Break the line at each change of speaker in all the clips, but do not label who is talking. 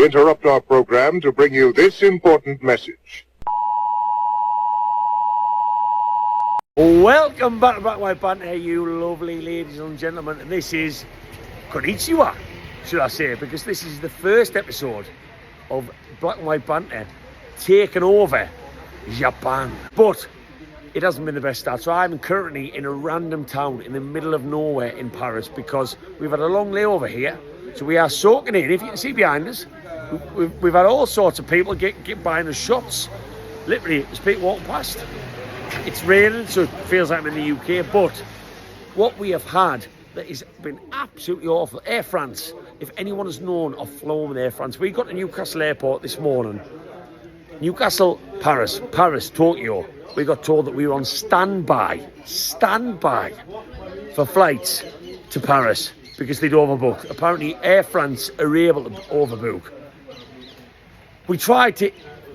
We interrupt our program to bring you this important message.
Welcome back to Black and White Banter, you lovely ladies and gentlemen. And this is Konnichiwa, should I say, because this is the first episode of Black and White Banter taking over Japan. But it hasn't been the best start. So I'm currently in a random town in the middle of nowhere in Paris because we've had a long layover here. So we are soaking in. If you can see behind us, we've had all sorts of people get buying us shots. Literally, there's people walking past. It's raining, so it feels like I'm in the UK. But what we have had that has been absolutely awful. Air France, if anyone has known or flown with Air France, we got to Newcastle Airport this morning. Newcastle, Paris, Tokyo. We got told that we were on standby for flights to Paris because they'd overbooked. Apparently, Air France are able to overbook. We tried to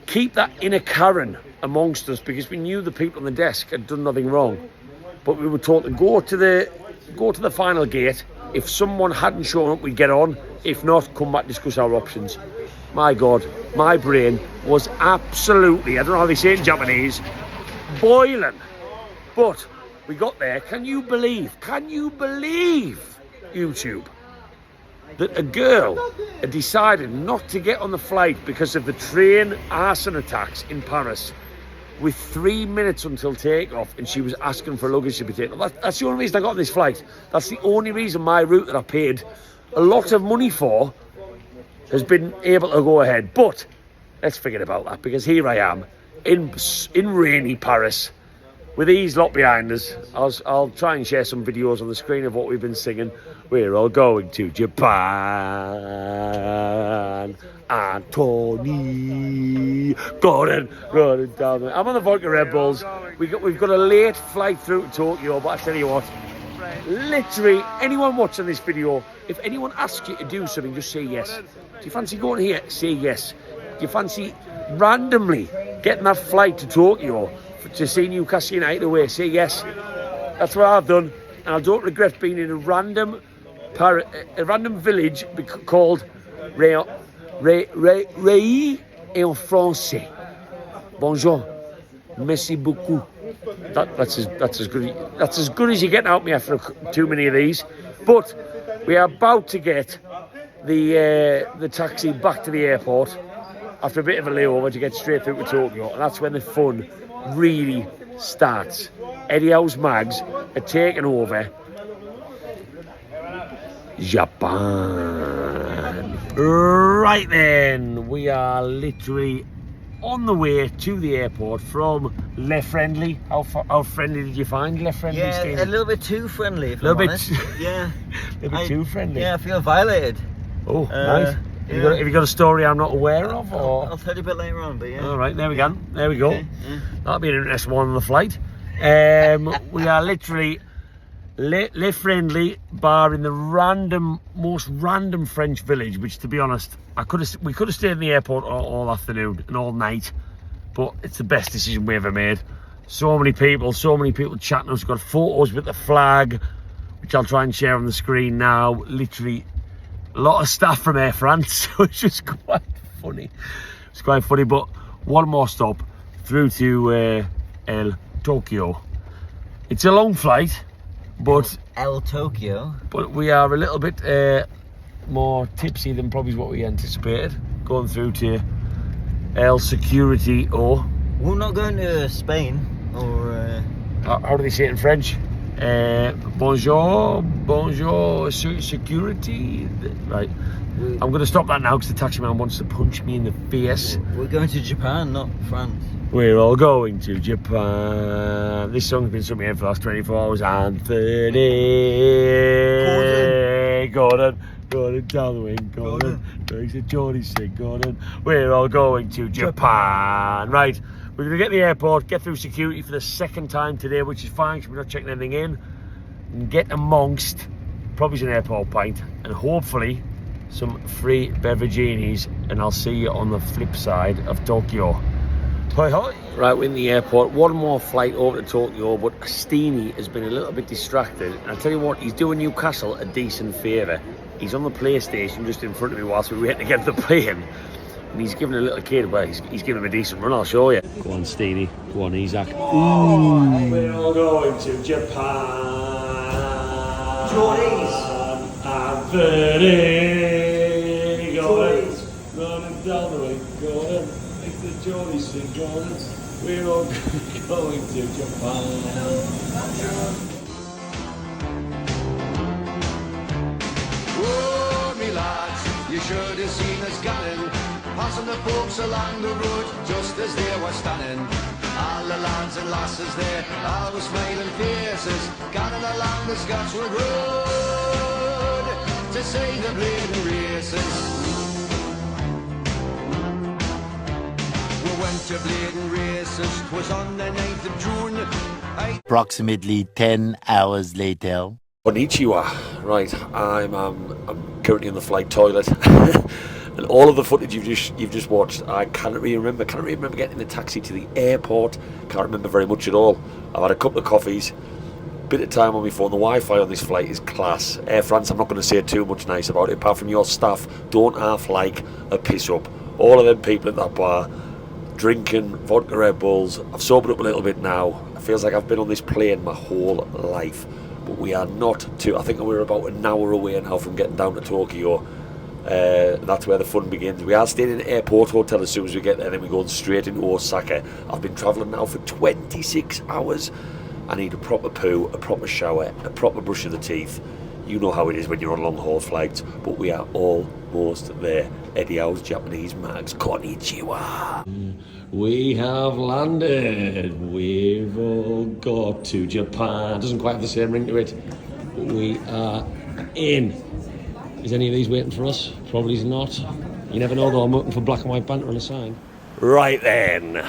keep that inner Karen amongst us because we knew the people on the desk had done nothing wrong. But we were told to go to the final gate. If someone hadn't shown up, we'd get on. If not, come back and discuss our options. My God, my brain was absolutely, I don't know how they say it in Japanese, boiling. But we got there. Can you believe, YouTube, that a girl had decided not to get on the flight because of the train arson attacks in Paris with 3 minutes until takeoff, and she was asking for luggage to be taken off. That's the only reason I got on this flight. That's the only reason my route that I paid a lot of money for has been able to go ahead. But let's forget about that, because here I am in rainy Paris with these lot behind us. I'll try and share some videos on the screen of what we've been singing. We're all going to Japan. Anthony Gordon down there. I'm on the vodka Red Bulls. We've got a late flight through to Tokyo, but I tell you what, literally anyone watching this video, if anyone asks you to do something, just say yes. Do you fancy going here? Say yes. Do you fancy randomly getting that flight to Tokyo to see Newcastle United away? Say yes. That's what I've done, and I don't regret being in a random village called Ray en français. Bonjour, merci beaucoup. That's as good as you get out me after too many of these. But we are about to get the taxi back to the airport after a bit of a layover to get straight through to Tokyo, and that's when the fun really starts. HOWE'S MAGS are taking over Japan. Right then, we are literally on the way to the airport from Le Friendly. How friendly did you find Le Friendly?
Yeah,
Steve?
a little bit too friendly, if
I'm
I'm
honest.
Yeah.
A little bit too friendly.
Yeah, I feel violated.
Oh, nice. Have you got a story I'm not aware of? Or?
I'll tell you a bit later on, but yeah.
All right, there we go. There we go.
Okay, yeah.
That'll be an interesting one on the flight. We are literally Le Friendly bar in the most random French village, which, to be honest, we could have stayed in the airport all afternoon and all night, but it's the best decision we ever made. So many people chatting us. We've got photos with the flag, which I'll try and share on the screen now. Literally a lot of staff from Air France, so it's just quite funny. It's quite funny, but one more stop through to Tokyo. It's a long flight, but
Tokyo.
But we are a little bit more tipsy than probably what we anticipated. Going through to El Security, or
We're not going to Spain, or
how do they say it in French? Bonjour, security. Right, I'm going to stop that now because the taxi man wants to punch me in the face.
We're going to Japan, not France.
We're all going to Japan. This song's been sung in for the last 24 hours. Anthony Gordon down the wing, Gordon. He's a Geordie sing, Gordon. We're all going to Japan. Right, we're going to get to the airport, get through security for the second time today, which is fine because we're not checking anything in, and get amongst probably an airport pint and hopefully some free beveraginis, and I'll see you on the flip side of Tokyo. Hi, hi. Right, we're in the airport. One more flight over to Tokyo, but Steenie has been a little bit distracted. And I'll tell you what, he's doing Newcastle a decent favour. He's on the PlayStation just in front of me whilst we wait to get the plane. And he's giving a little kid, but he's giving him a decent run, I'll show you. Go on, Steenie. Go on, Isaac. Ooh. We're all going to Japan.
Jordies.
Anthony. Going down the way. Going. It's the Jordies thing, Jordan. We're all going to Japan.
Oh, me lads, you should have seen us gunning, passing the folks along the road just as they were standing. All the lads and lasses there, all with smiling faces, gunning along the Scotswood Road to see the bleeding races. We went to bleeding races, 'twas on the 9th of June.
Approximately 10 hours later.
Konnichiwa. Right, I'm currently in the flight toilet, and all of the footage you've just watched, I can't really remember. Can't really remember getting the taxi to the airport. Can't remember very much at all. I've had a couple of coffees, bit of time on my phone. The Wi-Fi on this flight is class. Air France, I'm not going to say too much nice about it, apart from your staff don't half like a piss up. All of them people at that bar drinking vodka Red Bulls. I've sobered up a little bit now. It feels like I've been on this plane my whole life. But we are not I think we're about an hour away now from getting down to Tokyo. That's where the fun begins. We are staying in an airport hotel as soon as we get there, then we're going straight into Osaka. I've been travelling now for 26 hours. I need a proper poo, a proper shower, a proper brush of the teeth. You know how it is when you're on long haul flights, but we are almost there. Eddie Howe's Japanese MAGS. Konnichiwa. We have landed. We've all got to Japan. Doesn't quite have the same ring to it. But we are in. Is any of these waiting for us? Probably not. You never know though. I'm looking for black and white banter on a sign. Right then.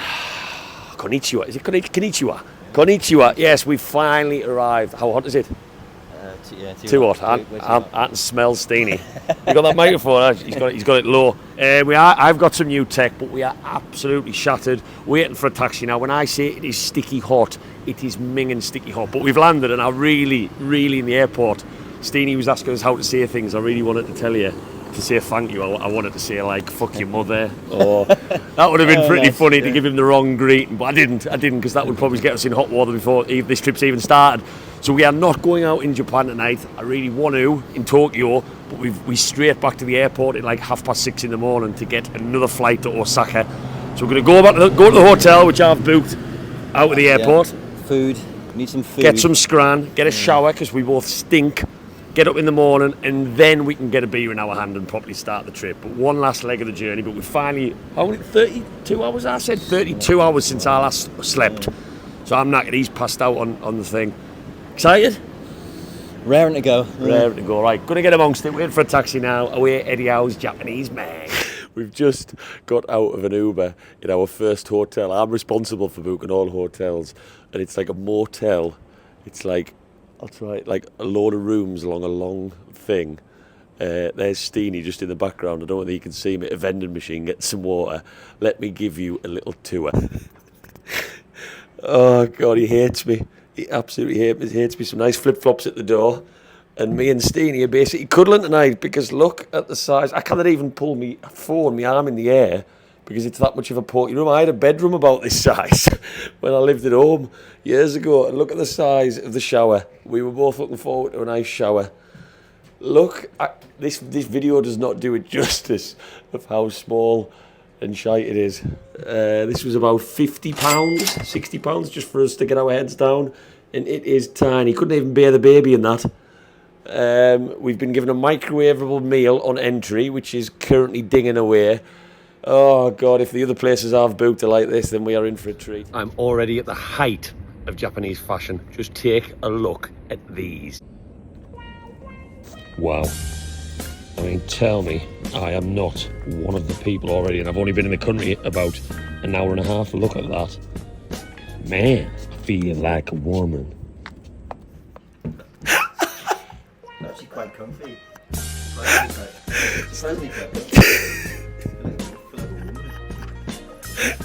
Konnichiwa. Is it konnichiwa? Konnichiwa. Yes, we finally arrived. How hot is it? Too hot. I can smell Steenie. You got that microphone? He's got it low. I've got some new tech, but we are absolutely shattered. Waiting for a taxi now. When I say it is sticky hot, it is minging sticky hot. But we've landed, and I really in the airport. Steenie was asking us how to say things. I really wanted to tell you to say thank you. I wanted to say like fuck your mother, or that would have been pretty funny to give him the wrong greeting, but I didn't because that would probably get us in hot water before this trip's even started. So we are not going out in Japan tonight. I really want to in Tokyo, but we straight back to the airport at like 6:30 in the morning to get another flight to Osaka. So we're going to go to the hotel, which I've booked out of the airport.
Yeah. Food. Need some food.
Get some scran. Get a shower because we both stink. Get up in the morning, and then we can get a beer in our hand and properly start the trip. But one last leg of the journey. But we finally, 32 hours? I said 32 hours since I last slept. So I'm knackered. He's passed out on the thing. Excited?
Raring to go.
Raring to go. Right, gonna get amongst it. Waiting for a taxi now. Away at Eddie Howe's Japanese man. We've just got out of an Uber in our first hotel. I'm responsible for booking all hotels, and it's like a motel. It's like, I'll try it, like a load of rooms along a long thing. There's Steenie just in the background. I don't know whether you can see me at a vending machine getting some water. Let me give you a little tour. Oh God, he hates me. He absolutely hates me. Some nice flip-flops at the door. And me and Steenie are basically cuddling tonight because look at the size. I cannot even pull my phone, my arm in the air because it's that much of a porky room. I had a bedroom about this size when I lived at home years ago. And look at the size of the shower. We were both looking forward to a nice shower. Look, this video does not do it justice of how small and shite it is. This was about £50, £60 just for us to get our heads down. And it is tiny. Couldn't even bear the baby in that. We've been given a microwavable meal on entry, which is currently dinging away. Oh God, if the other places I've booked are like this, then we are in for a treat. I'm already at the height of Japanese fashion. Just take a look at these. Wow. I mean, tell me I am not one of the people already, and I've only been in the country about an hour and a half. Look at that. Man, I feel like a woman.
Actually quite comfy. Slightly comfy.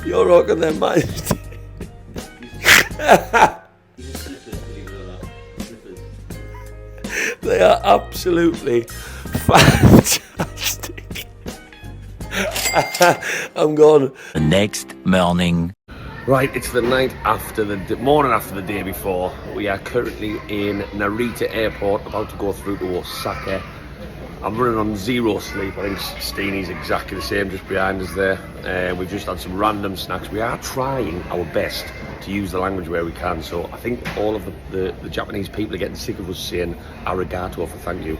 You're rocking them, man. They are absolutely fantastic. I'm gone.
The next morning.
Right, it's the night after morning after the day before. We are currently in Narita Airport, about to go through to Osaka. I'm running on zero sleep. I think Steenie's exactly the same, just behind us there. We've just had some random snacks. We are trying our best to use the language where we can. So I think all of the Japanese people are getting sick of us saying arigato for thank you.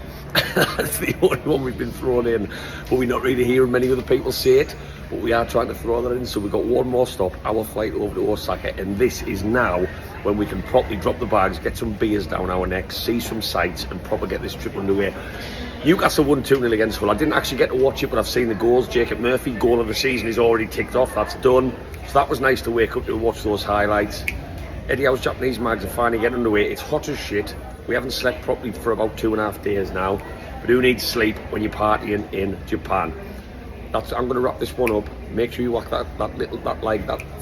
That's the only one we've been thrown in. But we're not really hearing many other people say it. But we are trying to throw that in. So we've got one more stop, our flight over to Osaka. And this is now when we can properly drop the bags, get some beers down our necks, see some sights, and proper get this trip underway. Newcastle won 2-0 against Hull. I didn't actually get to watch it, but I've seen the goals. Jacob Murphy, goal of the season, is already ticked off. That's done. So that was nice to wake up to watch those highlights. Eddie Howe's Japanese mags are finally getting underway. It's hot as shit. We haven't slept properly for about 2.5 days now. But who needs sleep when you're partying in Japan? I'm going to wrap this one up. Make sure you whack that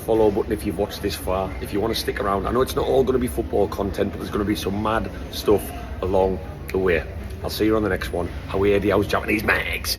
follow button if you've watched this far. If you want to stick around. I know it's not all going to be football content, but there's going to be some mad stuff along the way. I'll see you on the next one. Howe's Japanese mags.